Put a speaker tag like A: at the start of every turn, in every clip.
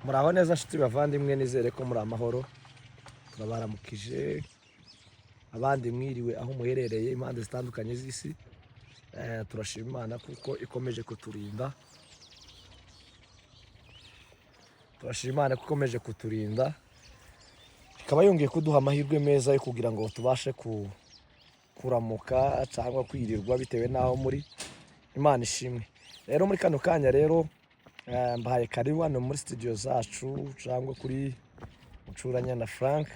A: Muraho neza nshuti bavandimwe, nizere ko muri amahoro. Turabaramukije abandi mwiriwe aho muherereye impande zitandukanye z'isi. Turashima Imana kuko ikomeje kuturinda. Ikaba yongeye kuduha amahirwe meza yo kugira ngo tubashe kuramuka cyangwa kwirirwa bitewe n'aho muri. Imana ishimwe. Rero muri kano kanya rero mbahaye karibu hano muri studio zacu cyangwa kuri Mucuranyana Frank.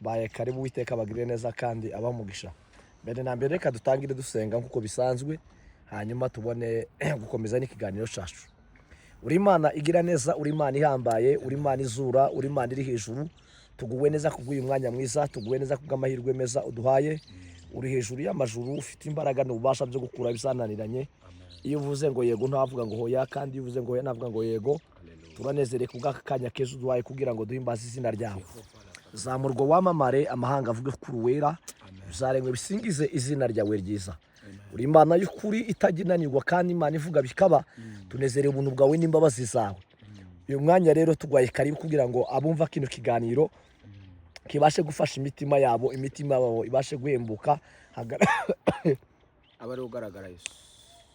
A: Mbahaye karibu, Uwiteka abagirire neza kandi abamugisha. Mbere na mbere reka dutangire dusenga nkuko bisanzwe, hanyuma tubone gukomeza n'ikiganiro cyacu. Uri Imana igira neza, uri Imana ihambaye, uri Imana izura, uri Imana iri hejuru. Tuguwe neza kubw'uyu mwanya mwiza, tuguwe neza kubw'amahirwe meza uduhaye. Uri hejuru y'amajuru, ufite imbaraga n'ububasha byo gukura bisananiranye. Iyo uvuze ngo yego ntavuga ngo hoya, kandi iyo uvuze ngo hoya navuga ngo yego. Turanezereye kubw'aka kanya keza uduhaye kugira ngo duhimbaze izina ryawe. Zamurwa wamamare, amahanga avuge ko uri uwera, bizaremwe bisingize izina ryawe ryiza. Uri Imana y'ukuri itaginanirwa kandi Imana ivuga bikaba. Tunezereye ubuntu bwawe n'imbabazi zawe. Uyu mwanya rero tugwaye karibu kugira ngo abumva kino kiganiro kibashe gufasha imitima yabo ibashe guhembuka.
B: Abari ugaragara Yesu,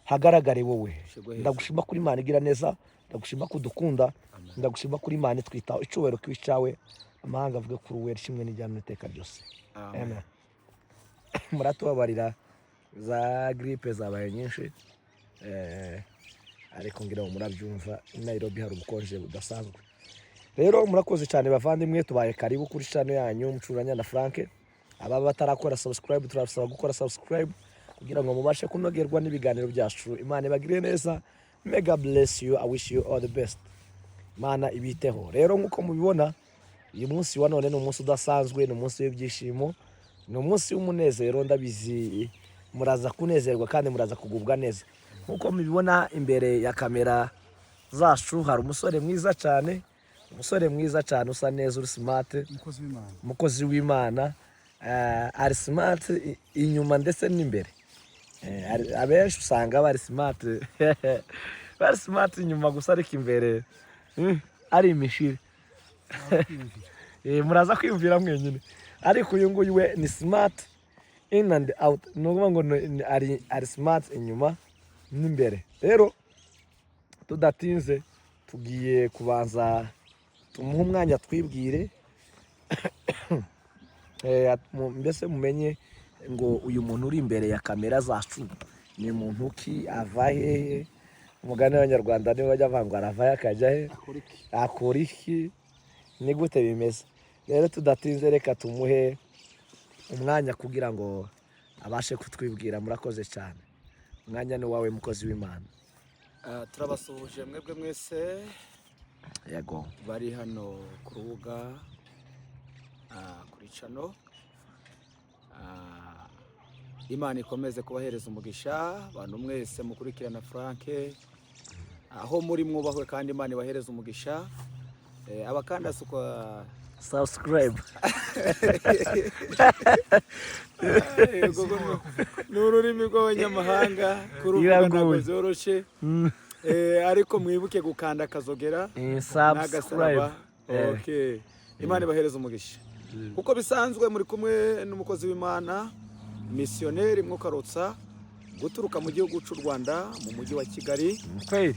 A: hagaragare wowe. Ndagushima kuri Imana igira neza, ndagushima ko dukunda, ndagushima kuri Imana twitaho icubero kwicawe. Amahanga avuga kuri uwera, ishimwe n'ijyana n'iteka ryose. Amen. Muratubabarira za gripe zabaye nyinshi, ariko ngira ngo murabyumva, Nairobi hari ubukonje budasanzwe. Rero murakoze cyane bavandimwe, tubaye karibu kuri channel yanyu Mucuranyana Frank. Ababa batarakora subscribe, turabasaba gukora subscribe kugira ngo mubashe kunogerwa n'ibiganiro byacu. Imana ibagirire neza. Mega bless you. I wish you all the best. Imana ibiteho. Rero nkuko mubibona, uyu munsi wa none ni umunsi udasanzwe, ni umunsi w'ibyishimo, ni umunsi w'umunezero. Ndabizi muraza kunezerwa kandi muraza kugubwa neza. Nkuko mubibona imbere ya kamera zacu hari umusore mwiza cyane, usa neza, uri smart, umukozi w'Imana. Ari smart inyuma ndetse n'imbere. Abenshi usanga bari smart bari smart inyuma gusa, ariko imbere ari imishire. Muraza kwiyumvira mwenyine, ariko uyu nguyu we ni smart in and out. Nukuvuga ngo ari smart inyuma n'imbere. Rero tudatinze tugiye kubanza tumuhe umwanya twibwire, mbese mumenye ngo uyu muntu uri imbere ya kamera zacu ni muntu ki, ava hehe. Umugani w'Abanyarwanda niwe bajya bavuga ngo arava akajya he, akora iki, ni gute bimeze. Rero tudatinze reka tumuhe umwanya kugira ngo abashe kutwibwira. Murakoze cyane, umwanya ni wawe mukozi w'Imana.
B: turabasuhuje mwebwe mwese
A: Yego.
B: bari hano ku rubuga kuri channel. Imana ikomeze kubahereza umugisha abantu mwese mukurikirana Frank, aho muri mwubahwe, kandi Imana ibahereza umugisha. Abakanda sukwa
A: Subscribe.
B: n'ururimi rw'abanyamahanga kuruvuga zoroshe, ariko mwibuke gukanda akazogera
A: Subscribe.
B: Okay. Imana ibahereza umugisha. Kuko bisanzwe muri kumwe n'umukozi w'Imana, missionnaire Mwokarotsa, guturuka mu gihugu cy'u Rwanda mu mujyi wa Kigali.
A: Kweli.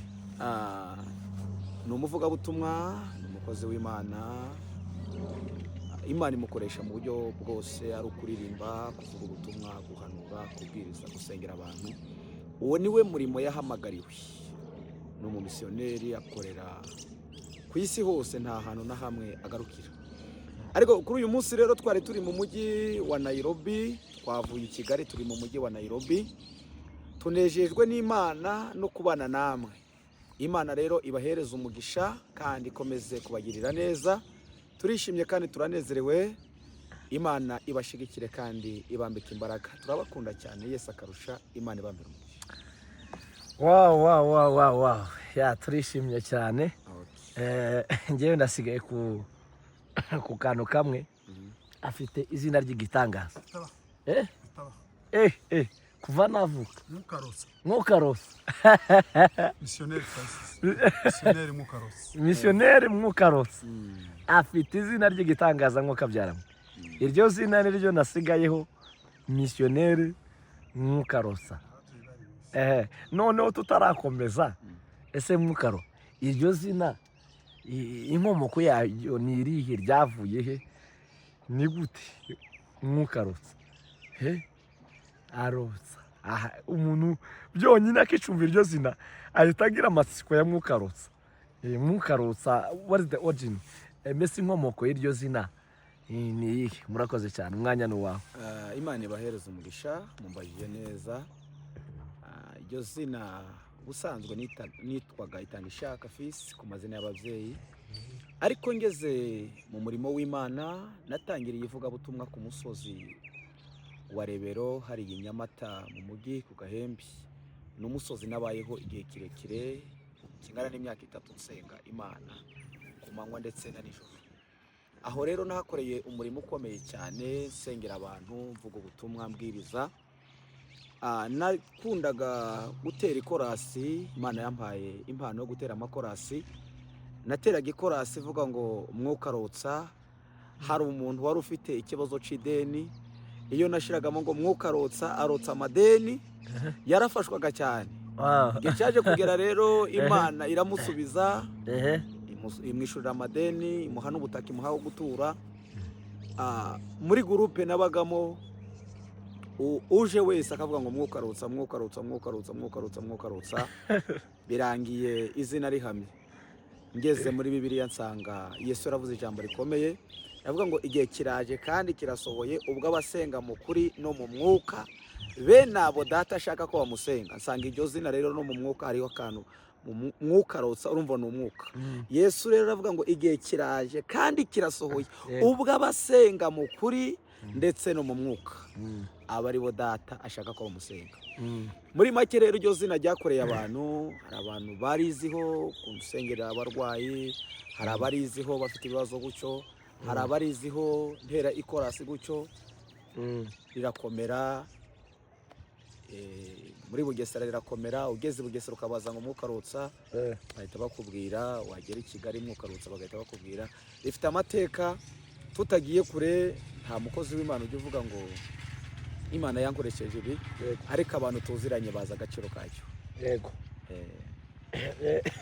B: Ni umuvugabutumwa, ni umukozi w'Imana. Imana imukoresha mu buryo bwose, ari ukuririmba, kuvuga ubutumwa, guhanura, kubwiriza, gusengera abantu. Uwo niwe murimo yahamagariwe. Ni umumissionnaire akorera ku isi hose, nta hantu na hamwe agarukira. Ariko kuri uyu munsi rero twari turi mu mujyi wa Nairobi, twavuye i Kigali turi mu mujyi wa Nairobi. Tunejejwe n'Imana no kubana namwe. Imana rero ibahereza umugisha kandi ikomeze kubagirira neza. Turishimye kandi turanezerewe. Imana ibashigikire kandi ibambike imbaraga. Turabakunda cyane. Yesu akarusha. Imana ibambire umugisha.
A: Wow. Ya turishimye cyane. Ngewe ndasigaye ku kantu kamwe. Afite izina ry'igitangaza. Kuva navuka.
C: Mwokarotsa.
A: Mwokarotsa.
C: Missionnaire Francis. Misiyoneri Mukarosi.
A: misiyoneri Mwukarotsa afite izina ry'igitangaza nk'uko abyaramo. Iryo zina ni ryo nasigayeho, misiyoneri Mwukarotsa. Noneho tutarakomeza, ese Mwukaro, iryo zina inkomoko yayo ni irihe, ryavuye he, ni gute Mwukarotsa? Arotsa. Umuntu byonyine akicumva iryo zina ahita agira amatsiko ya Mwukarotsa. Mwukarotsa, what is the origin? Mbese inkomoko y'iryo zina ni iyihe? Murakoze cyane, umwanya ni uwawe.
B: Imana ibahereza umugisha, mumbajije neza. Iryo zina ubusanzwe nitwaga Itangishaka Fils ku mazina y'ababyeyi, ariko ngeze mu murimo w'Imana natangiriye ivugabutumwa ku musozi wa Rebero hari i Nyamata mu mujyi ku Gahembe. N'umusozi nabayeho igihe kirekire kingana n'imyaka 3 nsenga Imana ku manywa ndetse na nijoro. Aho rero nahakoreye umurimo ukomeye cyane, nsengera abantu, mvuga ubutumwa, mbwiriza. Nakundaga gutera ikorasi. Imana yampaye impano yo gutera amakorasi. Nateraga ikorasi ivuga ngo Mwukarotsa. Hari umuntu wari ufite ikibazo c'ideni, iyo nashiragamo ngo Mwukarotsa arotsa amadeni, yarafashwaga cyane. Igihe cyaje kugera rero Imana iramusubiza, imwishurira amadeni, imuha n'ubutaka, imuha ho gutura. Muri gurupe nabagamo uje wese akavuga ngo Mwukarotsa, Mwukarotsa, Mwukarotsa, Mwukarotsa, Mwukarotsa, birangiye izina rihamye. Ngeze muri Bibiliya nsanga Yesu yaravuze ijambo rikomeye, yavuga ngo igihe kiraje kandi kirasohoye ubwo abasenga mu kuri no mu mwuka bene abo data ashaka ko bamusenga. Nsanga iryo zina rero no mu mwuka hariho akantu, Mwukarotsa urumva ni umwuka. Yesu rero aravuga ngo igihe kiraje kandi kirasohoye ubwo abasenga mu kuri ndetse no mu mwuka aba ari bo data ashaka ko bamusenga. Muri make rero iryo zina ryakoreye abantu. Hari abantu bariziho kumusengera abarwayi, hari abariziho bafite ibibazo gucyo, hari abariziho ntera ikorasi gucyo, rirakomera. Muri Bugesera rirakomera. Ugeze Bugesera ukabaza ngo Mwukarotsa, bahita bakubwira. Wagera i Kigali Mwukarotsa bagahita bakubwira. Rifite amateka, tutagiye kure. Nta mukozi w'Imana ujya uvuga ngo Imana yankoresheje ibi, ariko abantu tuziranye baza agaciro kacyo.
A: Yego.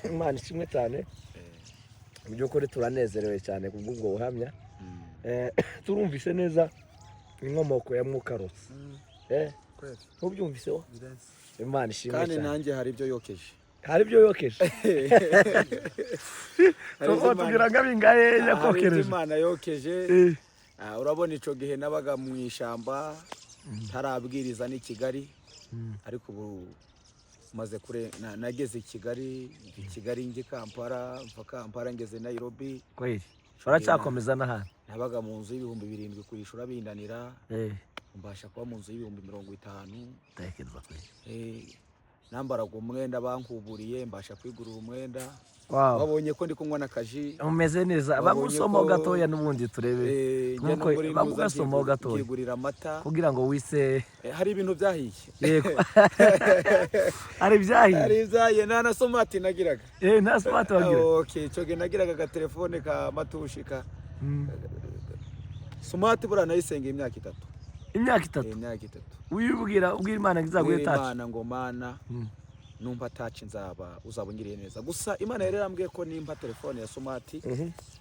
A: Imana ishimwe cyane. Mu by'ukuri turanezerewe cyane kubw'ubwo buhamya. Turumvise neza inkomoko ya Mwukarotsa. Ubyumviseho? Imana ishimwe cyane.
B: Kandi nanjye hari ibyo yokeje.
A: Hari ibyo yokeje. Tugira ngo abingaye yakokereje.
B: Imana yokeje. Urabona ico gihe nabaga mu ishamba tarabwiriza ni Kigali, ariko ubu maze kure nageze Kigali ngi Kampala, mva Kampala ngeze Nairobi.
A: Kweli uracyakomeza n'ahandi?
B: Nabaga mu nzu y'ibihumbi 7 kurishura bindanira, mbasha kuba mu nzu y'ibihumbi 50.
A: Tekereza kweli.
B: Nambaraga umwenda bankuburiye, mbasha kwigurira umwenda.
A: Wow.
B: Babonye ko ndi kunywa na kaji.
A: Umeze neza. Bagusoma gatoya n'ubundi turebe. Nuko bagusoma gatoya.
B: Kigurira amata
A: kugira ngo wise.
B: Hari ibintu byahiye.
A: Yego. Hari byahiye.
B: Hari byahiye nana somati nagiraga.
A: Nta somati wagira.
B: Okay, cyoge nagiraga ka telefone ka matushika. Somati bura nayisenga imyaka 3.
A: Imyaka 3.
B: Imyaka 3.
A: Ubwira Imana ngizaguye touch.
B: Imana ngo mana numva touch nzaba uzabungiriye neza. Gusa Imana yari yarambwiye ko nimba telefone ya somati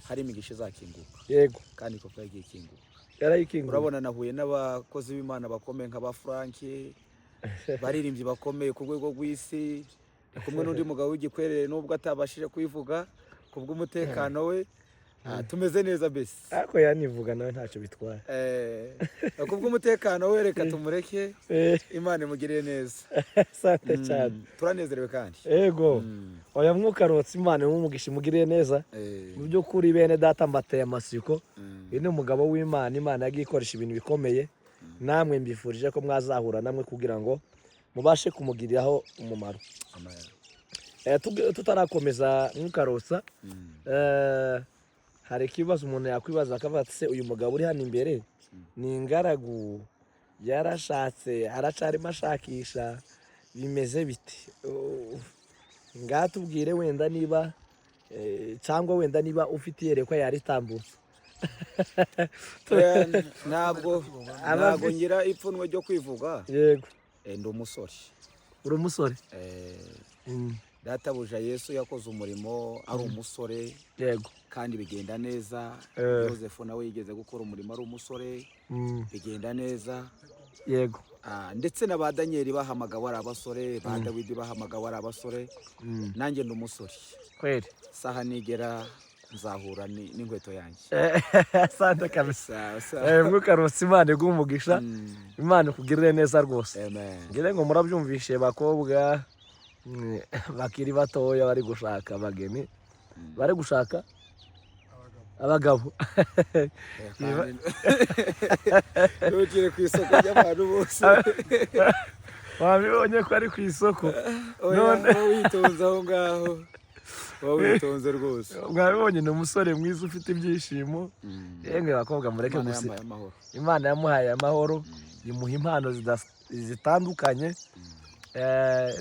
B: hari imigisha zakinguka.
A: Yego.
B: Kandi koko yagiye kinguka.
A: Yarayikinguka.
B: Urabona nahuye n'abakozi b'Imana bakomeye nka ba Frank, baririmbyi bakomeye ku rwego rw'isi, kumwe n'undi mugabo w'igikwerere nubwo atabashije kwivuga kubw'umutekano we. Tumeze neza bese.
A: Ako yanivuga nawe ntacyo bitwaye.
B: Kubw'umutekano we reka tumureke. Imana imugirire neza.
A: Sante cyane.
B: Turanezerewe kandi.
A: Yego. Oya Mwukarotsa Imana umugisha imugirire neza. Mu byo kuri bene data mbateye amasiko. Ni umugabo w'Imana. Imana yagiye ikoresha ibintu bikomeye. Namwe mbifurije ko mwazahura namwe kugira ngo mubashe kumugiriraho umumaro. Tutarakomeza Mwukarotsa, hari ikibazo umuntu yakwibaza akavuga ati se uyu mugabo uri hano imbere ni ingaragu, yarashatse, aracarimo ashakisha, bimeze biti? ngatubwire wenda niba cyangwa wenda niba ufite iyerekwa yaritambutse.
B: ntabwo
A: Abavi-
B: ngira ipfunwe ryo kwivuga.
A: yego
B: Ndi umusore.
A: uri umusore.
B: Databuja Yesu yakoze umurimo ari umusore
A: yego
B: kandi bigenda neza. Yosefu nawe yigeze gukora umurimo ari umusore bigenda neza.
A: yego
B: ndetse na ba Daniel bahamagawe ari abasore, ba Dawidi bahamagawe ari abasore, nanjye ndi umusore.
A: kweli.
B: Saha nigera nzahura n'inkweto yanjye.
A: Asante kabisa. Mukarose Imana iguhe umugisha, Imana ikugirire neza rwose.
B: Amen.
A: Ngire ngo murabyumvishe bakobwa bakiri batoya bari gushaka abageni, bari gushaka abagabo.
B: Ntugire ku isoko ry'abantu bose.
A: Wabibonye ko ari ku isoko.
B: None witonze aho ngaho. Witonze rwose.
A: Mwabibonye ni umusore mwiza ufite ibyishimo. Yemwe bakobwa mureke gusa. Imana yamuhaye amahoro, imuha impano zitandukanye.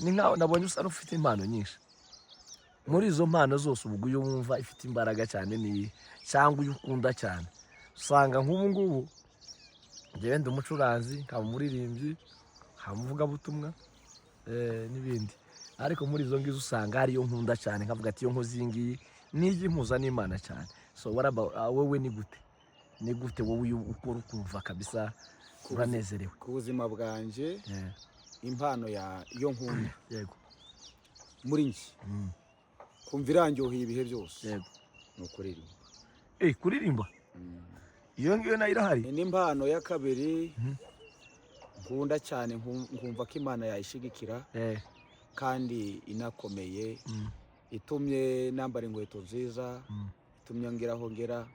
A: Ni nkaho nabonye usa n'ufite impano nyinshi. Muri izo mpano zose ubwo uyu wumva ifite imbaraga cyane ni cyangwa uyu ukunda cyane. Usanga nk'ubu ngubu njyewe ndi umucuranzi, nkaba umuririmbyi, nkaba umuvugabutumwa n'ibindi. Ariko muri izo ngizo usanga hariyo nkunda cyane, nkavuga ati iyo nkoze iyi ngiyi nijya impuza n'Imana cyane. So wowe ni gute? Ni gute wowe ukora ukumva kabisa uranezerewe?
B: Ku buzima bwanjye impano yo nkunda
A: yego
B: muri njye kumva irangyoheye ibihe byose.
A: yego
B: ni ukuririmba.
A: kuririmba iyo ngiyo nayo irahari.
B: n'impano ya kabiri nkunda cyane, nkumva ko Imana yayishigikira kandi inakomeye, itumye nambara inkweto nziza, itumye ngera aho ngera.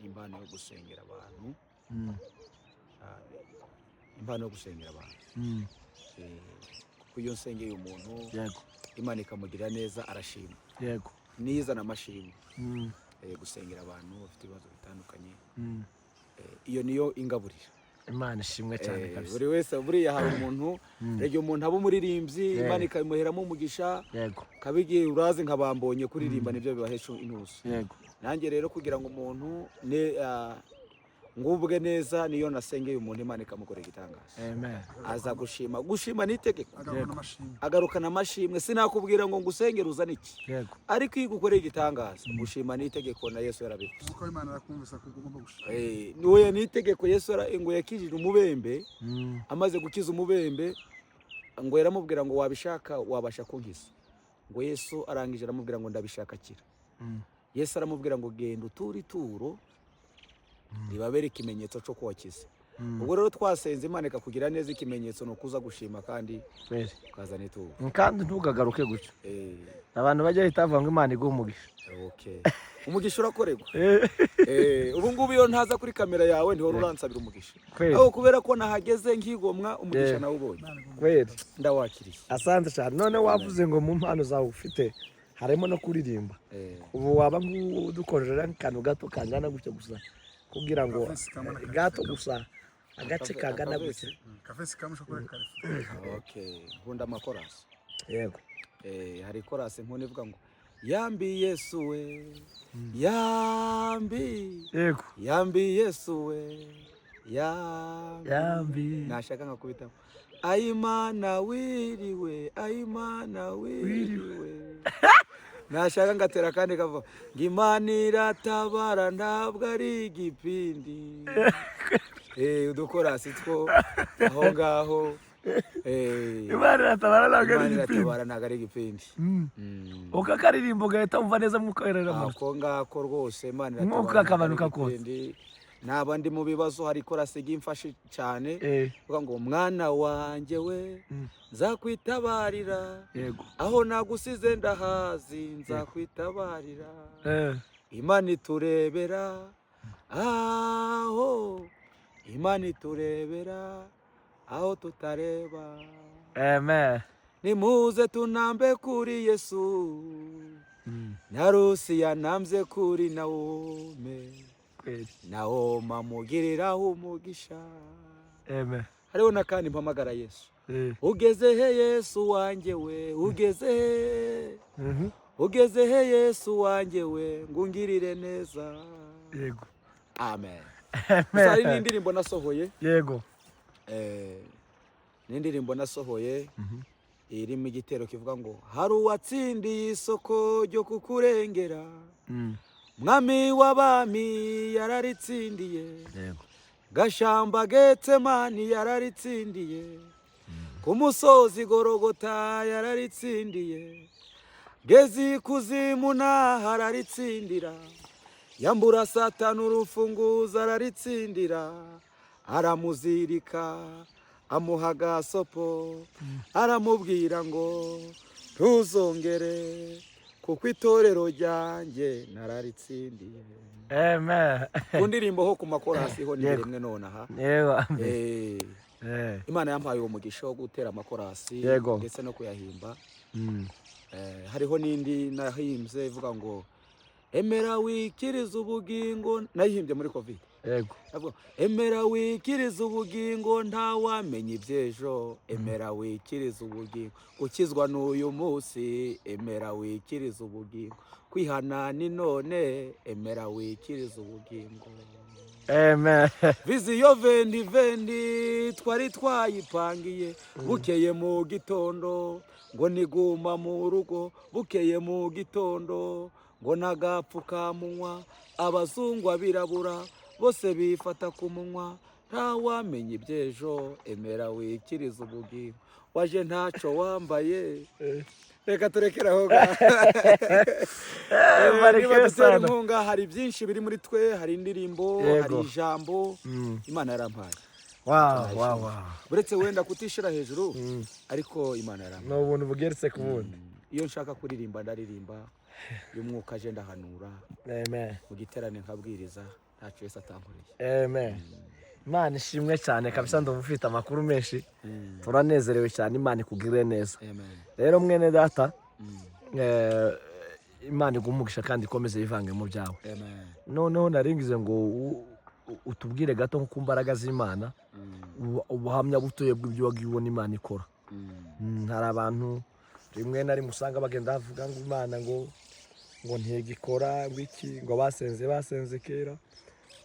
B: N'impano yo gusengera abantu. Impano yo gusengera abantu. Kuko iyo nsengeye umuntu Imana ikamugirira neza arashima.
A: yego
B: nizana amashimwe. Gusengera abantu bafite ibibazo bitandukanye. Iyo niyo ingaburira.
A: Imana ishimwe cyane kabisa.
B: Buri wese buriya hari umuntu rege umuntu aba umuririmbyi, Imana ikamuheramo umugisha.
A: yego
B: kabigiye urazi nkabambonye kuririmba nibyo bibahesha intuzi.
A: yego
B: Nanjye rero kugira ngo umuntu ngubwe neza niyo nasengeye umuntu Imana ikamukorera igitangaza.
A: Amen.
B: Aza gushima n'itegeko.
C: agarukana amashimwe.
B: amashimwe. Sinakubwira ngo ngusengere uzane iki.
A: yego
B: Ariko iyo ugukoreye igitangaza gushima n'itegeko na Yesu yarabivuze.
C: Nuko Imana yakumvisa ko ugomba gushima.
B: Niwe n'itegeko Yesu ngo yakijije umubembe. Amaze gukiza umubembe ngo yaramubwira ngo wabishaka wabasha kunkiza. Ngo Yesu arangije aramubwira ngo ndabishaka kira. Yesu aramubwira ngo genda uture ituro ribabere ikimenyetso cyo kuwakiza. Ubwo rero twasenze Imana ikakugira neza, ikimenyetso no kuza gushima kandi ukazana ituro.
A: Kandi ntugagaruke gutyo. Abantu bajya bahita bavuga ngo Imana iguhe umugisha.
B: Umugisha urakorerwa. Ubu ngubu iyo ntaza kuri kamera yawe ndiho uransabira umugisha. Aho kubera ko nahageze nkigomwa umugisha nawe ubonye.
A: Kweli.
B: Ndawakiriye.
A: Asante cyane. None wavuze ngo mu mpano zawe ufite harimo no kuririmba. Ubu waba ngudukorera nk'akantu gato kangana gutyo gusa kugira ngo gato gusa agace kagana gutyo.
C: Kafesi kamusha kuri kare.
B: Nkunda amakorasi.
A: Yego.
B: Hari korasi nkone ivuga ngo yambi Yesu we, yambi.
A: Yego.
B: Yambi Yesu we, yambi. Nashaka nkakubitamo. Ayimana wiriwe, ayimana wiriwe. Nashaka ngatera kandi kava ngimana iratabara ntabwo ari igipindi. Udukorasi two aho ngaho.
A: Imana iratabara
B: ntabwo ari igipindi.
A: Ukakaririmba ugahita wumva neza mukorera mu
B: ako ngako rwose. Imana
A: iratabara nk'uko akabanuka kose.
B: Naba ndi mu bibazo hari korasi gimfashe cyane. Uvuga ngo mwana wanjye we nzakwitabarira.
A: Yego.
B: Aho nagusize ndahazi nzakwitabarira. Imana iturebera. Aho Imana iturebera aho tutareba.
A: Amen.
B: Nimuze tunambe kuri Yesu. Na Rusiya namze kuri Naome. Naoma mugiriraho umugisha.
A: Amen.
B: Hariho nakandi mpamagara Yesu. ugeze he Yesu wanjye we ugeze he ugeze he Yesu wanjye we ngungirire neza.
A: Yego.
B: Amen. Hari n'indirimbo nasohoye.
A: Yego.
B: N'indirimbo nasohoye irimo igitero kivuga ngo hari uwatsindiye isoko ryo kukurengera. Mwami w'abami yararitsindiye.
A: Yego.
B: Gashamba Getsemani yararitsindiye. Ku musozi Gorogota yararitsindiye. Gezi kuzimu naho araritsindira. Yambura Satani urufunguzo araritsindira. Aramuzirika amuha agasopo aramubwira ngo ntuzongere kuko itorero ryanjye nararitsindiye.
A: Amen.
B: Ku ndirimbo ho ku makorasi ho ni rimwe nonaha.
A: Yego.
B: Imana yampaye uwo mugisha wo gutera amakorasi ndetse no kuyahimba. Hariho n'indi nahimbye ivuga ngo emera wikiriza ubugingo, nayihimbye muri covid.
A: Yego.
B: Emera wikiriza ubugingo nta wamenye iby'ejo. Emera wikiriza ubugingo gukizwa n'uyu munsi. Emera wikiriza ubugingo kwihana ni none. Emera wikiriza ubugingo.
A: Amen.
B: Viziyo vendi twari twayipangiye. Bukeye mu gitondo ngo niguma mu rugo. Bukeye mu gitondo ngo nagapfukamunwa. Abazungu abirabura bose bifata ku munwa. Nta wamenye iby'ejo. Emera wikiriza ubugingo waje ntaco wambaye. Reka turekeraho niba dutera inkunga. Hari byinshi biri muri twe. Hari indirimbo, hari ijambo Imana yarampaye.
A: Wow.
B: Buretse wenda kutishira hejuru ariko Imana yarampaye.
A: No buntu bugeretse ku bundi.
B: Iyo nshaka kuririmba ndaririmba. Y'umwuka aje ndahanura.
A: Amen.
B: Mu giterane nkabwiriza ntacyo Yesu atankoreye.
A: Amen. Imana ishimwe cyane kabisa, ndumva ufite amakuru menshi. Turanezerewe cyane, Imana ikugirire neza. Rero mwene data, Imana igumugisha kandi ikomeze yivange mu byawe. Noneho naringize ngo utubwire gato ku mbaraga z'Imana, ubuhamya butoye bw'ibyo wagiye ubona Imana ikora. Hari abantu rimwe na rimwe usanga bagenda bavuga ngo Imana ngo ntigikora ngo iki, ngo basenze kera.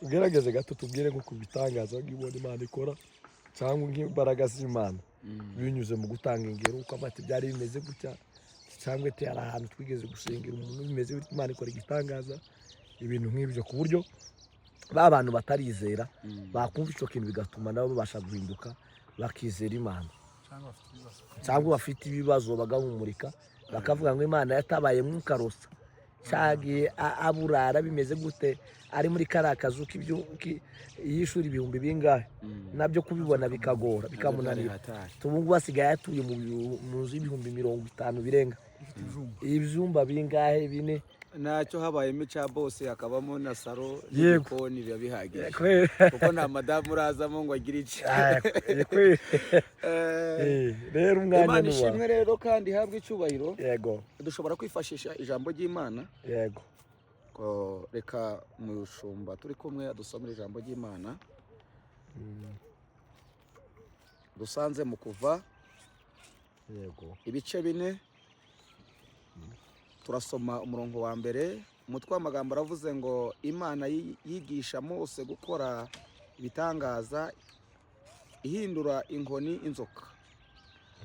A: Ugerageze gato tubwire nko ku bitangaza ngibona Imana ikora cyangwa nk'imbaraga z'Imana binyuze mu gutanga ingero uko amati byari bimeze gutya, cyangwa ete ari ahantu twigeze gusengera umuntu bimeze bityo Imana ikora igitangaza, ibintu nk'ibyo ku buryo abantu batarizera bakumva icyo kintu bigatuma nabo babasha guhinduka bakizera Imana, cyangwa bafite ibibazo bagahumurika bakavuga ngo Imana yatabaye mwukarosa cyagiye aburara bimeze gute ari muri kariya kazu y'ishuri ibihumbi bingahe, nabyo kubibona bikagora bikamunanira. Tubungu basigaye atuye mu nzu y'ibihumbi 50 birenga, ibyumba bingahe bine.
B: Ntacyo habayemo cya bose hakabamo na saro n'igikoni biba bihagije kuko nta madamu urazamo ngo agire iki.
A: Rero umwanya
B: Imana ishimwe rero kandi ihabwe icyubahiro.
A: Yego.
B: Dushobora kwifashisha ijambo ry'Imana.
A: Yego.
B: Reka mushumba turi kumwe adusomera ijambo ry'Imana. Dusanze mu Kuva.
A: Yego.
B: Ibice 4. Turasoma umurongo wa mbere. Umutwe w'amagambo aravuze ngo Imana yigisha Mose gukora ibitangaza ihindura inkoni inzoka.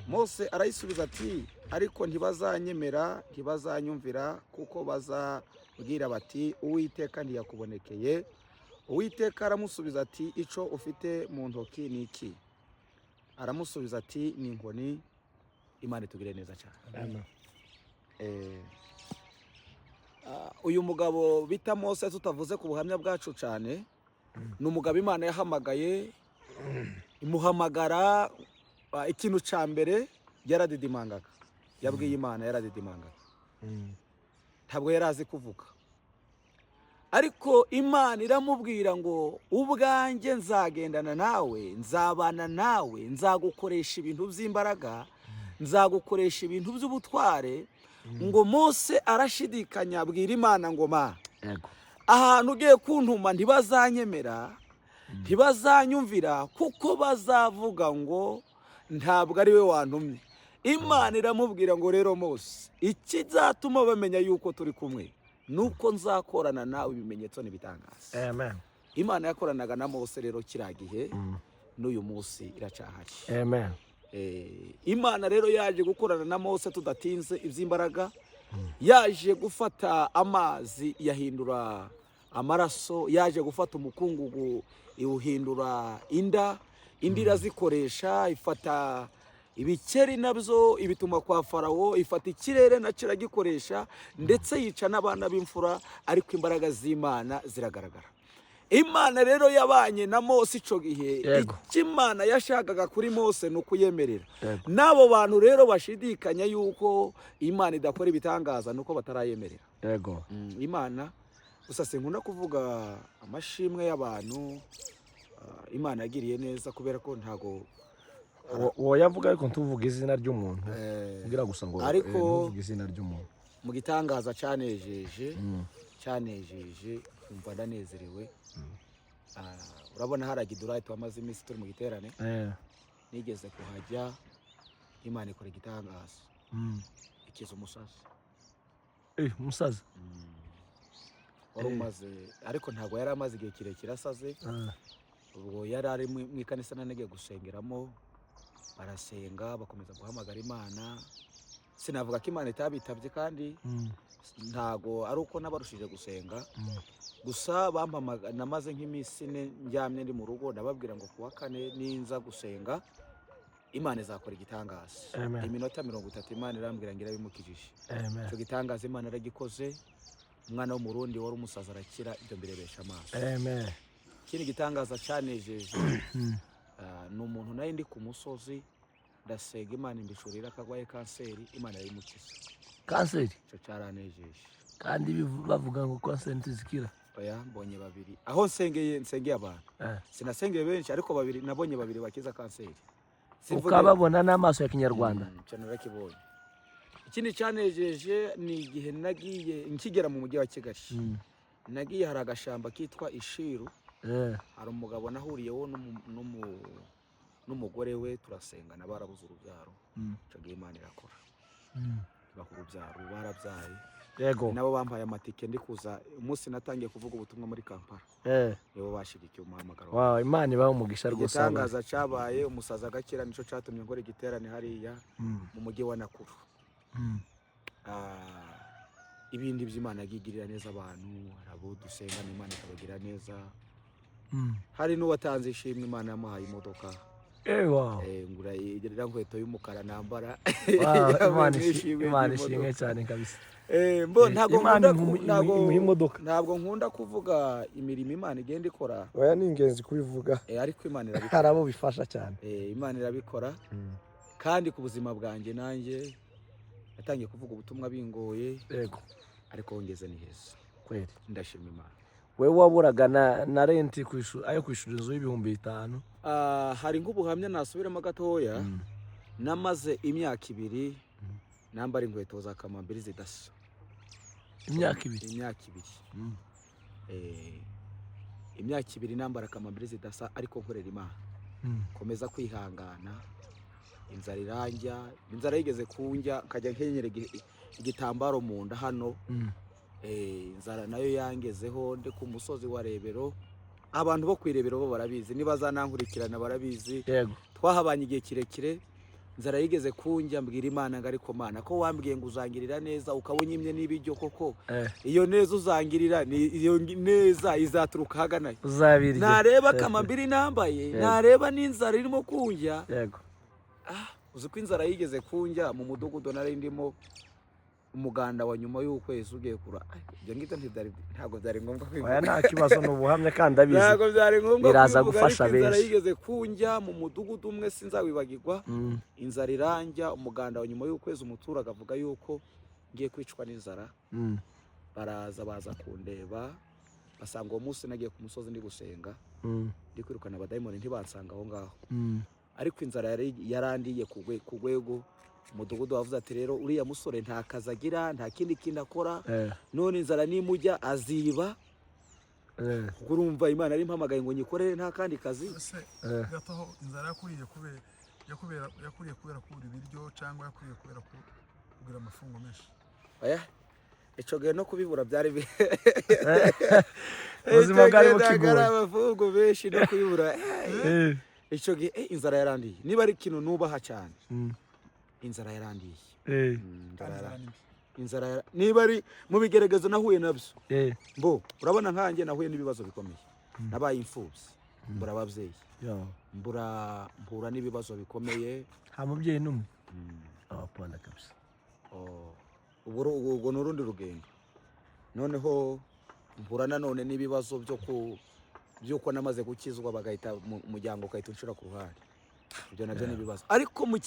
B: Mose arayisubiza ati ariko ntibazanyemera ntibazanyumvira kuko bazabwira bati Uwiteka ntiyakubonekeye. Uwiteka aramusubiza ati ico ufite mu ntoki ni iki? Aramusubiza ati ni inkoni. Imana itugire neza cyane. Uyu mugabo bita Mose tutavuze ku buhamya bwacu cyane, ni umugabo Imana yahamagaye imuhamagara ikintu cya mbere yaradidimangaga. Yabwiye Imana yaradidimangaga, ntabwo yari azi kuvuga, ariko Imana iramubwira ngo ubwanjye nzagendana nawe, nzabana nawe, nzagukoresha ibintu by'imbaraga, nzagukoresha ibintu by'ubutware. Ngo Mose arashidikanya abwira Imana ngo ahantu ugiye kuntuma ntibazanyemera ntibazanyumvira kuko bazavuga ngo ntabwo ari we wantumye. Imana iramubwira ngo rero Mose, ikizatuma bamenya yuko turi kumwe nuko nzakorana nawe ibimenyetso n'ibitangaza.
A: Amen.
B: Imana yakoranaga na Mose rero kiriya gihe n'uyu munsi iracahari.
A: Amen.
B: Imana rero yaje gukorana na Mose tudatinze iby'imbaraga, yaje gufata amazi yahindura amaraso, yaje gufata umukungugu iwuhindura inda, indi irazikoresha, ifata ibikeri nabyo ibituma kwa Farawo, ifata ikirere nacyo iragikoresha, ndetse yica n'abana b'imfura, ariko imbaraga z'Imana ziragaragara. Imana rero yabanye na Mose ico gihe, ikimana yashakaga kuri Mose no kuyemerera. Nabo bantu rero bashidikanya yuko Imana idakora ibitangaza nuko batarayemerera.
A: Yego.
B: Imana gusa sinkunda kuvuga amashimwe y'abantu Imana yagiriye neza, kubera ko ntago
A: woyavuga ariko ntuvuga izina ry'umuntu. Kugira gusa ngo ntuvuge izina ry'umuntu.
B: Mu gitangaza cyanejeje umva ndanezerewe. Urabona haragidura twamaze iminsi turi mu giterane, nigeze kuhajya, Imana ikora igitangaza, ikiza umusazi.
A: Umusazi
B: wari umaze, ariko ntabwo yari amaze igihe kirekire asaze. Ubwo yari ari mu ikanisa nagiye gusengeramo, barasenga bakomeza guhamagara Imana. Sinavuga ko Imana itabitabye, kandi ntago ari uko nabarushije gusenga. Gusa bampamaga, namaze nk'iminsi njyamye ndi mu rugo, ndababwira ngo kuwa kane ninza gusenga Imana izakora igitangaza. Iminota 30 Imana irambwira ngira bimukijije. Icyo gitangaza Imana yaragikoze. Umwana wo mu Burundi wari umusaza arakira, ibyo mbirebesha amaso. Kini gitangaza cyanejeje, ni umuntu nayo ndi ku musozi ndasenga Imana imbishurira akagwaye kanseri, Imana yayimukiza.
A: Kanseri
B: cyo cyaranejeje,
A: kandi bavuga ngo kanseri ntizikira.
B: Oya, mbonye babiri aho nsengeye abantu. Sinasengeye benshi, ariko babiri nabonye, babiri bakiza kanseri.
A: Ukababona n'amaso ya Kinyarwanda.
B: Cyane nakibonye. Ikindi cyanejeje ni igihe nagiye nkigera mu mujyi wa Kigali. Nagiye hari agashamba kitwa Ishiru. Hari umugabo nahuriyeho n'umugore we, turasengana, barabuze urubyaro. Cyo gihe Imana irakora. Bakuru urubyaro, barabyaye.
A: Yego.
B: Nabo bampaye amatike ndi kuza umunsi natangiye kuvuga ubutumwa muri Kampala. Nibo bashigikiye umuhamagaro.
A: Wow, Imana ibaho umugisha rwose.
B: Igitangaza cyabaye, umusaza agakira, nico cyatumye ngora igiterane hariya mu mujyi wa Nakuru. Ibindi by'Imana yagirira neza abantu, abo dusenga n'Imana ikabagira neza. Hari n'uwatanze ishimwe, Imana yamuhaye imodoka. Ngura igerera nkweto y'umukara nambara.
A: Imana ishimwe cyane kabisa.
B: Ntabwo nkunda kuvuga imirimo Imana igenda ikora.
A: Oya, ni ingenzi kubivuga.
B: Ariko Imana irabikora.
A: Harabo bifasha cyane.
B: Imana irabikora. Kandi ku buzima bwanjye nanjye natangiye kuvuga ubutumwa bingoye.
A: Yego.
B: Ariko ngeze ni heza.
A: Kweli.
B: Ndashima Imana.
A: Wewe waburaga na renti ayo kwishura inzu y'ibihumbi 5.
B: Hari nk'ubuhamya nasubiramo gatoya. Namaze imyaka 2 nambara inkweto za kamambiri zidasa.
A: Imyaka 2.
B: Imyaka 2 nambara kamambiri zidasa, ariko nkorera Imana. Komeza kwihangana. Inzara iranja, inzara yigeze kunjya, kajya nkenyere igitambaro mu nda hano. Inzara nayo yangezeho ndi ku musozi wa Rebero. Abantu bo kwirebero bo barabizi, niba zanankurikirana barabizi.
A: Yego.
B: Twahabanye igihe kirekire. Inzara yigeze kunjya, mbwira Imana ngo ariko Mana ko wambwiye ngo uzangirira neza, ukabonyimye n'ibijyo koko. Iyo neza uzangirira, iyo neza izaturuka hagana.
A: Uzabirye.
B: Nareba kamambiri nambaye, nareba n'inzara irimo kunjya.
A: Yego.
B: Uzi ko inzara yigeze kunjya mu mudugudu nari ndimo, umuganda wa nyuma y'ukwezi ugiye kura. Ibyo ngito ntabwo byari ngombwa kwivuga.
A: Oya, nta kibazo n'ubuhamya kandi abizi.
B: Ntabwo byari ngombwa
A: biraza gufasha benshi.
B: Inzara yigeze kunjya mu mudugudu umwe sinzawibagirwa. Inzara iranja, umuganda wa nyuma y'ukwezi umuturage avuga yuko ngiye kwicwa n'inzara. Baraza baza kundeba, basanga uwo munsi nagiye ku musozi ndi gusenga. Ndi kwirukana abadayimoni, ntibansanga aho ngaho. Ariko inzara yarandiye ku rwego. Umudugudu wavuze ati rero uriya musore nta kazi agira, nta kindi kintu akora. None inzara nimujya aziba. Urumva Imana ari impamagaye ngo nyikorere nta kandi kazi.
C: Gataho inzara yakuriye kubera yakuriye kubera kubura ibiryo cyangwa yakuriye kubera kugira amafungo menshi?
B: Oya, ico gihe no kubibura byari
A: ubuzima bwari bukigoye.
B: amafungo benshi no kubibura ico gihe inzara yarandiye. Niba ari ikintu nubaha cyane, inzara yarandiye. Inzara niba ari mu bigeragezo nahuye nabyo, mbo urabona nkanjye nahuye n'ibibazo bikomeye. Nabaye imfubyi, mbura ababyeyi, mbura n'ibibazo bikomeye.
A: Ha mubyeyi numwe abapanda kabisa.
B: Ubwo n'urundi rugendo. Noneho mbura nanone n'ibibazo by'uko namaze gukizwa bagahita umuryango ukahita unshira ku ruhande. Ibyo nabyo n'ibibazo. Ariko mu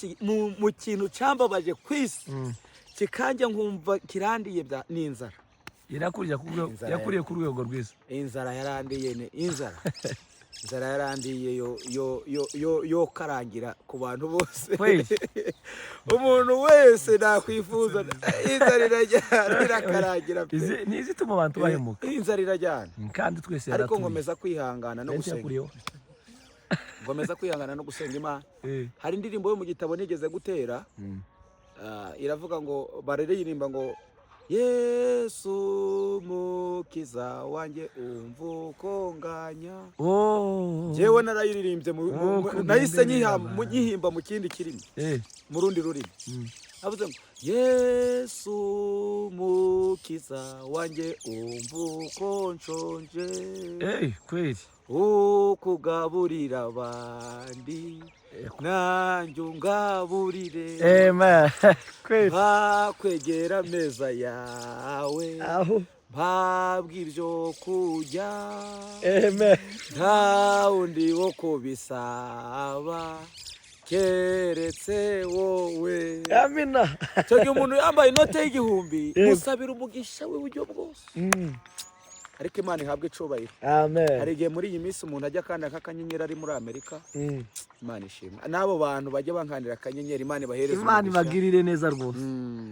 B: kintu cyambabaje kwisi kikanja nkumva kirandiye n'inzara.
A: Yakuriye ku rwego rwiza.
B: Inzara yarandiye inzara yarandiye yo karangira ku bantu bose. Umuntu wese nakwifuza inzara irajyana pe.
A: Nizituma abantu bahemuka.
B: Inzara irajyana.
A: Kandi twese
B: ariko ngomeza kwihangana no gusenga. Ngomeza kwihangana no gusenga Imana. Hari indirimbo yo mu gitabo nigeze gutera. Iravuga ngo bariririmba ngo Yesu mukiza wanjye umva nganya. Jewe narayiririmbye nahise nyihimba mu kindi kirimo mu rundi rurimi. Avuze ngo Yesu mukiza wanjye umva nshonje.
A: Kweli.
B: Ukugaburira abandi nanjye ungaburire.
A: Kweli.
B: Kwegera ameza yawe mpabwa ibyo kurya. Nta wundi wo kubisaba keretse wowe.
A: Amina.
B: Cyo gihe umuntu yambaye inote y'igihumbi musabira umugisha w'uburyo bwose. Ariko Imana ihabwe icubahiro.
A: Amen.
B: Hari igihe muri iyi minsi umuntu ajya kandi akanyenyeri ari muri Amerika. Imana ishimwe. N'abo bantu bajya bankandira akanyenyeri Imana ibahereza.
A: Imana ibagirire neza rwose.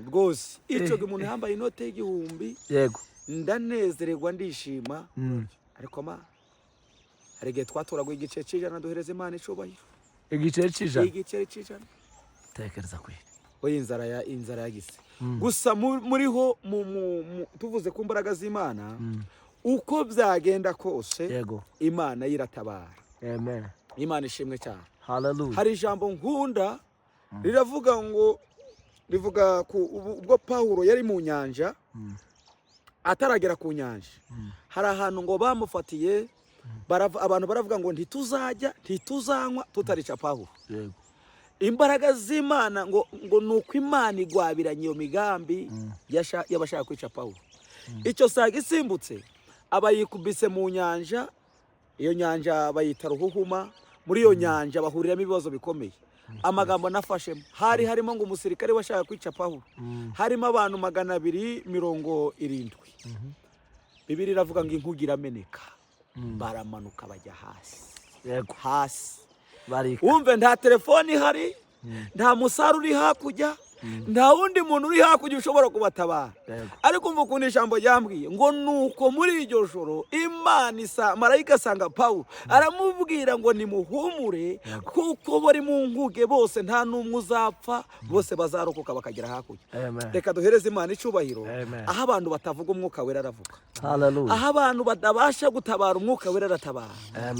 B: Rwose. Icyo gihe umuntu yambaye inote y'igihumbi.
A: Yego.
B: Ndanezererwa ndishima. Ariko hari igihe twatoragwa igice cy'ijana duhereza Imana icubahiro.
A: Igice cy'ijana.
B: Igice cy'ijana.
A: Tekereza kwe.
B: Oya inzara yagise. Gusa muriho tuvuze ku mbaraga z'Imana. Uko byagenda kose Imana yiratabara.
A: Amen.
B: Imana ishimwe cyane.
A: Hallelujah.
B: Hari ijambo nkunda rivuga ubwo Pawulo yari mu nyanja ataragera ku nyanja. Hari ahantu ngo bamufatiye abantu baravuga ngo ntituzanywa tutarica Pawulo. Imbaraga z'Imana ngo nuko Imana igwabiranye iyo migambi yabashaka kwica Pawulo. Icyo saga isimbutse abayikubise mu nyanja. Iyo nyanja bayita Ruhuhuma. Muri iyo nyanja bahuriramo ibibazo bikomeye. Amagambo nafashemo harimo ngo umusirikare washaka kwica Pawulo. Harimo abantu 270. Bibiri iravuga ngo inkugi irameneka. Baramanuka bajya hasi. Wumve nta telefoni ihari, nta musare uri hakurya, nta wundi muntu uri hakurya ushobora kubatabara. Ariko umva ukuntu ijambo ryambwiye ngo nuko muri iryo joro Imana marayika asanga Pawulo aramubwira ngo nimuhumure kuko bari mu nkuge bose nta n'umwe uzapfa, bose bazarokoka bakagera hakurya. Reka duhereze Imana icubahiro. Aho abantu batavuga umwuka wera aravuga. Aho abantu badabasha gutabara umwuka wera aratabara.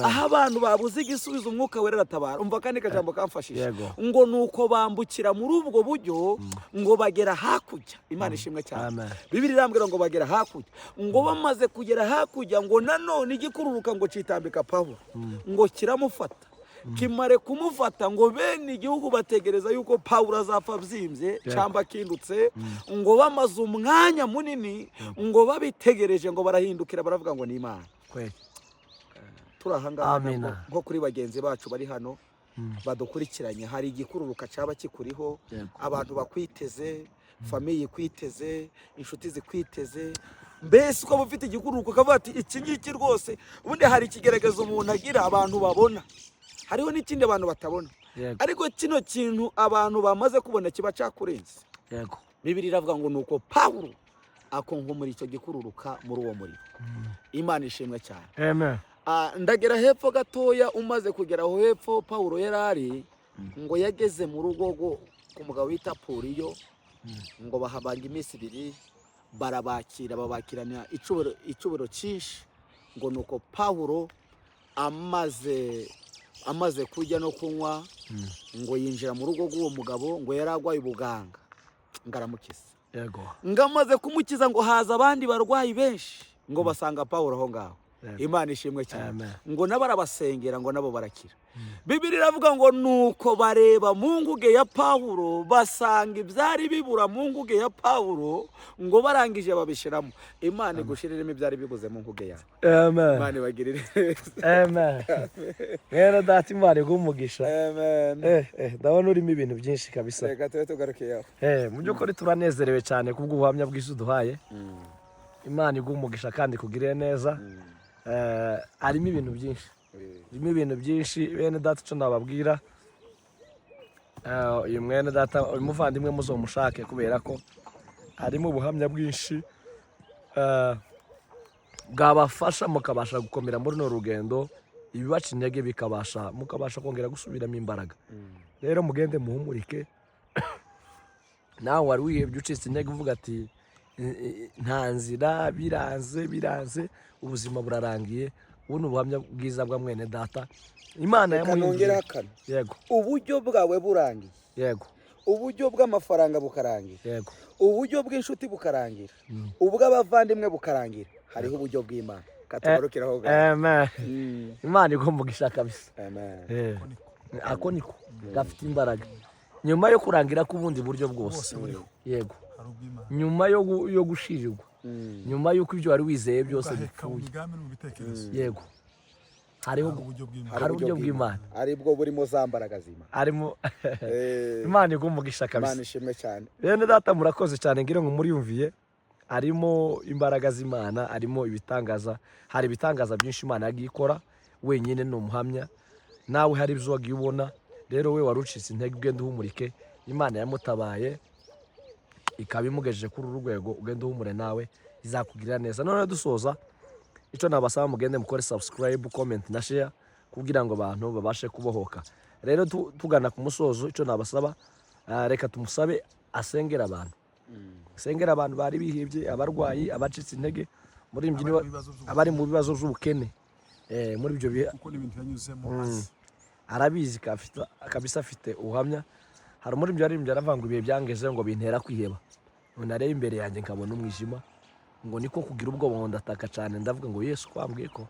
B: Aho abantu babuze igisubizo umwuka wera aratabara. Umva kandi kajambo kamfashije ngo nuko bambukira muri ubwo buryo ngo bagera hakurya. Imana ishimwe cyane. Bibiri irambwira ngo bagera hakurya. Ngo bamaze kugera hakurya ngo nanone igikururuka ngo citambika Pawulo ngo kiramufata. Kimare kumufata ngo bene igihugu bategereza yuko Pawulo azapfa byimbye cyamba kindutse. Ngo bamaze umwanya munini ngo babitegereje ngo barahindukira baravuga ngo ni Imana. Turahangana nko kuri bagenzi bacu bari hano badukurikiranye. Hari igikururuka cyaba kikuriho, abantu bakwiteze, famiye kwiteze, inshuti zikwiteze. Mbese uko bufite igikururuka kavuga ati iki ngiki rwose. Ubundi hari ikigerageza umuntu agira abantu babona, hariho n'ikindi abantu batabona. Ariko kino kintu abantu bamaze kubona kiba cyakurenze. Bibiri iravuga ngo nuko Pawulo akonko muri icyo gikururuka muri uwo muri. Imana ishimwe cyane.
A: Amen.
B: Ndagera hepfo gatoya, umaze kugera aho hepfo Pawulo yarari ngo yageze mu rugo ku mugabo wita Puriyo ngo bahabanga iminsi 2 barabakira babakirana icuburo cyinshi ngo nuko Pawulo amaze kurya no kunywa ngo yinjira mu rugo rw'uwo mugabo ngo yaragwaye ubuganga ngaramukiza
A: yego
B: ngamaze kumukiza ngo haza abandi barwayi benshi ngo basanga Pawulo aho ngaho Imana ishimwe cyane ngo nabarabasengera ngo nabo barakira Bibiliya iravuga ngo nuko bareba mu nguge ya Pawulo basanga ibyari bibura mu nguge ya Pawulo ngo barangije babishiramo Imana igushiriremo ibyari bibuze mu nguge yawe Imana ibagirire
A: amen rero data Imana igumugisha
B: amen
A: ndabona urimo ibintu byinshi kabisa
B: reka tugarukiyeho
A: mu by'ukuri turanezerewe cyane kubw'ubuhamya bw'Isu duhaye Imana igumugisha kandi kugirire neza harimo ibintu byinshi bene data cyo nababwira uyu mwene data uyu muvandimwe muzomushake kubera ko harimo ubuhamya bwinshi bwabafasha mukabasha gukomera muri no rugendo ibibaca intege mukabasha kongera gusubiramo imbaraga rero mugende muhumurike nawe wari wihebye ucitse intege uvuga ati nta nzira biranze ubuzima burarangiye ubu ni ubuhamya bwiza bwa mwene data Imana
B: yamuhindura
A: yego
B: uburyo bwawe burangiye
A: yego
B: uburyo bw'amafaranga bukarangira
A: yego
B: uburyo bw'inshuti bukarangira ubw'abavandimwe bukarangira hariho uburyo bw'Imana katugarukiraho
A: amen Imana igomba kabisa
B: amen
A: ako niko gafite imbaraga nyuma yo kurangira k'ubundi buryo bwose yego nyuma yo gushirirwa nyuma y'uko ibyo wari wizeye byose bipfuye yego hariho uburyo bw'Imana
B: aribwo burimo za mbaraga z'Imana
A: arimo Imana igumugisha kabisa
B: Imana ishimwe cyane
A: bene data murakoze cyane ngire ngo muriyumviye arimo imbaraga z'Imana arimo ibitangaza hari ibitangaza byinshi Imana yagiye ikora wenyine ni umuhamya nawe hari ibyo wagiye ubona rero we warucitse intege ugenda uhumurike Imana yamutabaye ikaba imugejeje kuri uru rwego ugenda uhumure nawe izakugirira neza none dusoza icyo nabasaba mugende mukore subscribe comment na share kugira ngo abantu babashe kubohoka rero tugana ku musozo icyo nabasaba reka tumusabe asengera abantu bari bihebye abarwayi abacitse intege muri abari mu bibazo by'ubukene muri ibyo bihe
C: kuko n'ibintu yanyuzemo
A: arabizi kabisa afite ubuhamya hari muri ibyo yaririmbye aravuga ngo ibihe byangeze ngo bintera kwiheba nareba imbere yanjye nkabona umwijima ngo niko kugira ubwoba ngo ndataka cyane ndavuga ngo Yesu kwambwiye ko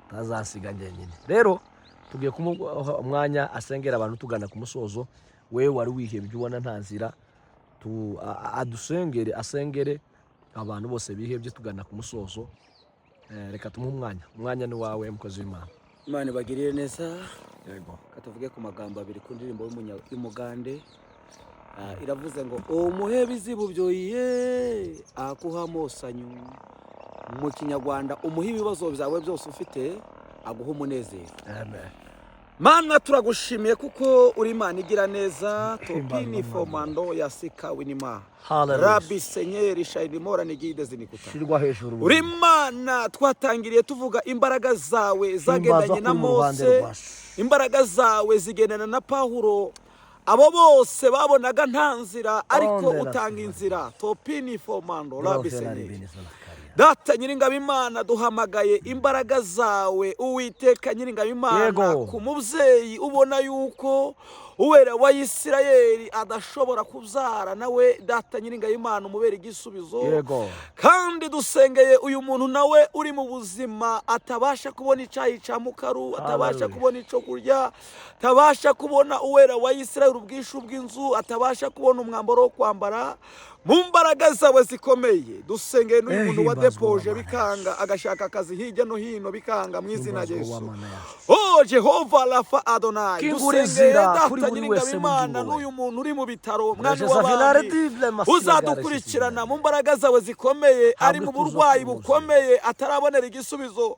A: tazasiga njyenyine rero tugiye kumuha umwanya asengera abantu tugana ku musozo wewe wari wihebye ubona nta nzira adusengere asengere abantu bose bihebye tugana ku musozo reka tumuhe umwanya ni wawe mukozi w'Imana
B: Imana ibagirire neza
A: yego
B: katuvuge ku magambo abiri ku ndirimbo y'umugande iravuze ngo umuhebi zibubyoye akuhamosanyu mu Kinyarwanda umuha ibibazo byawe byose ufite aguha umunezero
A: amen
B: Mana turagushimiye kuko uri Imana igira neza topini fomando ya sika winima Rabbi Senyeri shaidimora nigide zinikuta
A: shirwa hejuru
B: uri Imana twatangiriye tuvuga imbaraga zawe zagendanye na Mose imbaraga zawe zigendana na Pawulo abo bose babonaga nta nzira ariko utanga inzira topini fomando Rabbi Senyeri Data nyiringabo Imana duhamagaye imbaraga zawe Uwiteka nyiringabo Imana ku mubyeyi ubona yuko uwera wa Isirayeli adashobora kubyara nawe data nyiringabo Imana umubera igisubizo kandi dusengeye uyu muntu nawe uri mu buzima atabasha kubona icyayi cya mukaru atabasha kubona icyo kurya atabasha kubona uwera wa Isirayeli ubwishu bw'inzu atabasha kubona umwambaro wo kwambara mu mbaraga zawe zikomeye dusengeye n'uyu muntu wadepoje bikanga agashaka akazi hirya no hino bikanga mu izina rya Yesu Jehova Rafa Adonai dusengeye data nyiringabo Imana n'uyu muntu uri mu bitaro mwami w'abandi uzadukurikirana mu mbaraga zawe zikomeye ari mu burwayi bukomeye atarabonera igisubizo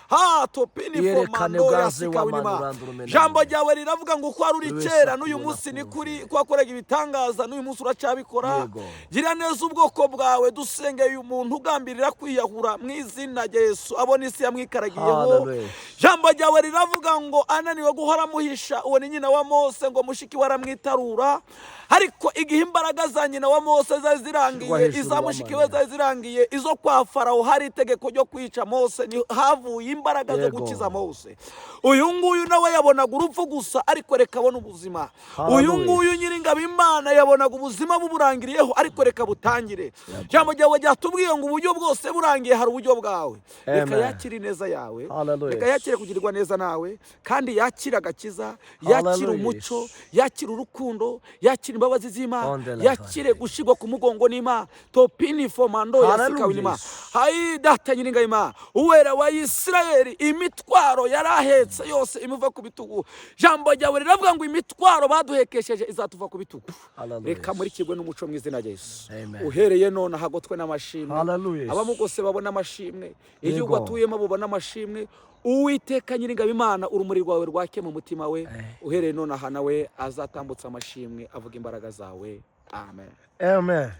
B: ha topini
A: Yerekane
B: fomando
A: bwaze
B: yasika
A: w'amanu
B: winima.
A: urandura umena
B: Jambo
A: wawe.
B: ryawe riravuga ngo uko wari uri
A: Buri wese
B: kera n'uyu
A: akubona
B: munsi ni
A: akunze.
B: kuri ko wakoraga ibitangaza n'uyu munsi uracyabikora.
A: Yego.
B: Gira neza ubwoko bwawe dusengeye umuntu ugambirira kwiyahura mu izina rya Yesu abona isi yamwikaragiyeho.
A: Hallelujah.
B: Jambo ryawe riravuga ngo ananiwe guhora muhisha uwo ni nyina wa Mose ngo mushiki we aramwitarura, ariko igihe imbaraga za nyina wa Mose zari zirangiye,
A: hejuru
B: iza mushiki we
A: w'amana.
B: zari zirangiye, izo kwa Farawo hari itegeko ryo kwica Mose, ni havuye imbaraga zo
A: Yego.
B: gukiza Mose. Uyu nguyu nawe yabonaga urupfu gusa, ariko reka abone ubuzima.
A: Hallelujah.
B: Uyu nguyu nyiringabo Imana yabonaga ubuzima buburangiriyeho, ariko reka butangire. Jambo ryawe ryatubwiye ngo uburyo bwose burangiye hari uburyo bwawe. Reka
A: Amen.
B: yakire neza yawe,
A: Hallelujah.
B: reka yakire kugirirwa neza nawe, kandi yakire agakiza, yakire
A: Hallelujah.
B: umuco, yakire urukundo, yakire imbabazi z'Imana,
A: On the
B: yakire
A: left.
B: gushigwa ku mugongo n'Imana. Topini fomando
A: Hallelujah.
B: yasika winima. Hayi data nyiringabo Imana, uwera wa Isirayeli, imitwaro yarahetse yose imuva ku bitugu. Jambo ryawe riravuga ngo imitwaro baduhekesheje izatuva ku bitugu.
A: Hallelujah.
B: Reka muri kigwe n'umuco mu izina rya Yesu.
A: Amen.
B: Uhereye none hagotwe n'amashimwe.
A: Hallelujah.
B: Abamugose babona amashimwe, igihugu
A: Yego.
B: atuyemo bubona amashimwe. Uwiteka nyiringabo Imana, urumuri rwawe rwake mu mutima we. Uhereye none aha nawe azatambutsa amashimwe avuga imbaraga zawe. Amen.
A: Amen.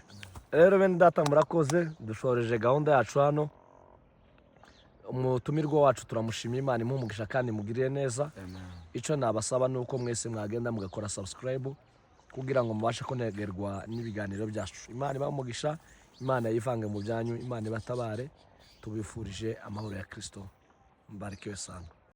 A: Rero bene data murakoze, dushoreje gahunda yacu hano. Umutumirwa wacu turamushimiye, Imana imumugisha kandi mugirire neza.
B: Amen.
A: Ico nabasaba nuko mwese mwagenda mugakora subscribe kugira ngo mubashe kunegerwa n'ibiganiro byacu. Imana ibamugisha, Imana yivange mu byanyu, Imana ibatabare. Tubifurije amahoro ya Kristo. Mbarikiwe sana.